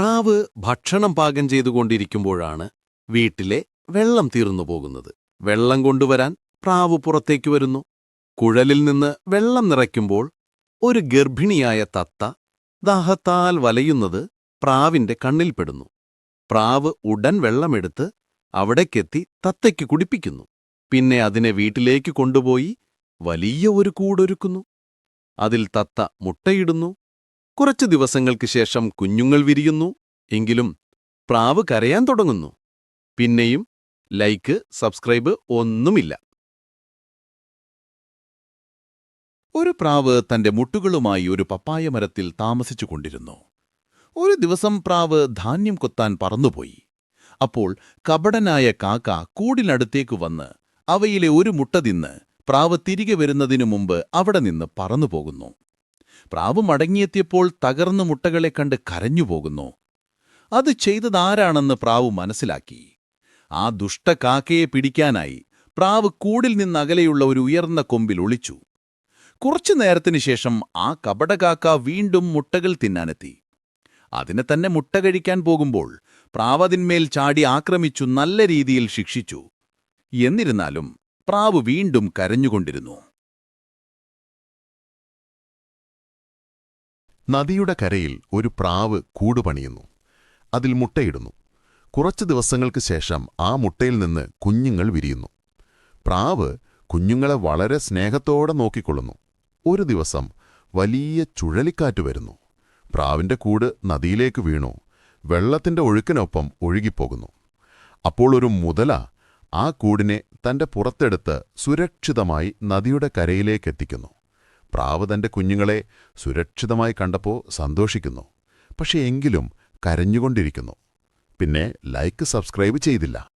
പ്രാവ് ഭക്ഷണം പാകം ചെയ്തുകൊണ്ടിരിക്കുമ്പോഴാണ് വീട്ടിലെ വെള്ളം തീർന്നു പോകുന്നത്. വെള്ളം കൊണ്ടുവരാൻ പ്രാവ് പുറത്തേക്ക് വരുന്നു. കുഴലിൽ നിന്ന് വെള്ളം നിറയ്ക്കുമ്പോൾ ഒരു ഗർഭിണിയായ തത്ത ദാഹത്താൽ വലയുന്നത് പ്രാവിന്റെ കണ്ണിൽപ്പെടുന്നു. പ്രാവ് ഉടൻ വെള്ളമെടുത്ത് അവിടേക്കെത്തി തത്തയ്ക്ക് കുടിപ്പിക്കുന്നു. പിന്നെ അതിനെ വീട്ടിലേക്ക് കൊണ്ടുപോയി വലിയ ഒരു കൂടൊരുക്കുന്നു. അതിൽ തത്ത മുട്ടയിടുന്നു. കുറച്ചു ദിവസങ്ങൾക്ക് ശേഷം കുഞ്ഞുങ്ങൾ വിരിയുന്നു. എങ്കിലും പ്രാവ് കരയാൻ തുടങ്ങുന്നു. പിന്നെയും ലൈക്ക്, സബ്സ്ക്രൈബ് ഒന്നുമില്ല. ഒരു പ്രാവ് തന്റെ മുട്ടുകളുമായി ഒരു പപ്പായ മരത്തിൽ താമസിച്ചുകൊണ്ടിരുന്നു. ഒരു ദിവസം പ്രാവ് ധാന്യം കൊത്താൻ പറന്നുപോയി. അപ്പോൾ കപടനായ കാക്ക കൂടിനടുത്തേക്ക് വന്ന് അവയിലെ ഒരു മുട്ട തിന്ന് പ്രാവ് തിരികെ വരുന്നതിനു മുമ്പ് അവിടെ നിന്ന് പറന്നുപോകുന്നു. പ്രാവ് മടങ്ങിയെത്തിയപ്പോൾ തകർന്ന മുട്ടകളെ കണ്ട് കരഞ്ഞുപോകുന്നു. അത് ചെയ്തതാരാണെന്ന് പ്രാവ് മനസ്സിലാക്കി. ആ ദുഷ്ടകാക്കയെ പിടിക്കാനായി പ്രാവ് കൂടിൽ നിന്നകലെയുള്ള ഒരു ഉയർന്ന കൊമ്പിൽ ഒളിച്ചു. കുറച്ചു നേരത്തിനു ശേഷം ആ കപടകാക്ക വീണ്ടും മുട്ടകൾ തിന്നാനെത്തി. അതിനെ തന്നെ മുട്ട കഴിക്കാൻ പോകുമ്പോൾ പ്രാവതിന്മേൽ ചാടി ആക്രമിച്ചു നല്ല രീതിയിൽ ശിക്ഷിച്ചു. എന്നിരുന്നാലും പ്രാവ് വീണ്ടും കരഞ്ഞുകൊണ്ടിരുന്നു. നദിയുടെ കരയിൽ ഒരു പ്രാവ് കൂടുപണിയുന്നു. അതിൽ മുട്ടയിടുന്നു. കുറച്ചു ദിവസങ്ങൾക്ക് ശേഷം ആ മുട്ടയിൽ നിന്ന് കുഞ്ഞുങ്ങൾ വിരിയുന്നു. പ്രാവ് കുഞ്ഞുങ്ങളെ വളരെ സ്നേഹത്തോടെ നോക്കിക്കൊള്ളുന്നു. ഒരു ദിവസം വലിയ ചുഴലിക്കാറ്റ് വരുന്നു. പ്രാവിന്റെ കൂട് നദിയിലേക്ക് വീണു. വെള്ളത്തിന്റെ ഒഴുക്കിനൊപ്പം ഒഴുകിപ്പോകുന്നു. അപ്പോൾ ഒരു മുതല ആ കൂടിനെ തന്റെ പുറത്തെടുത്ത് സുരക്ഷിതമായി നദിയുടെ കരയിലേക്കെത്തിക്കുന്നു. പ്രാവ് തന്റെ കുഞ്ഞുങ്ങളെ സുരക്ഷിതമായി കണ്ടപ്പോൾ സന്തോഷിക്കുന്നു. പക്ഷേ എങ്കിലും കരഞ്ഞുകൊണ്ടിരിക്കുന്നു. പിന്നെ ലൈക്ക്, സബ്സ്ക്രൈബ് ചെയ്തില്ല.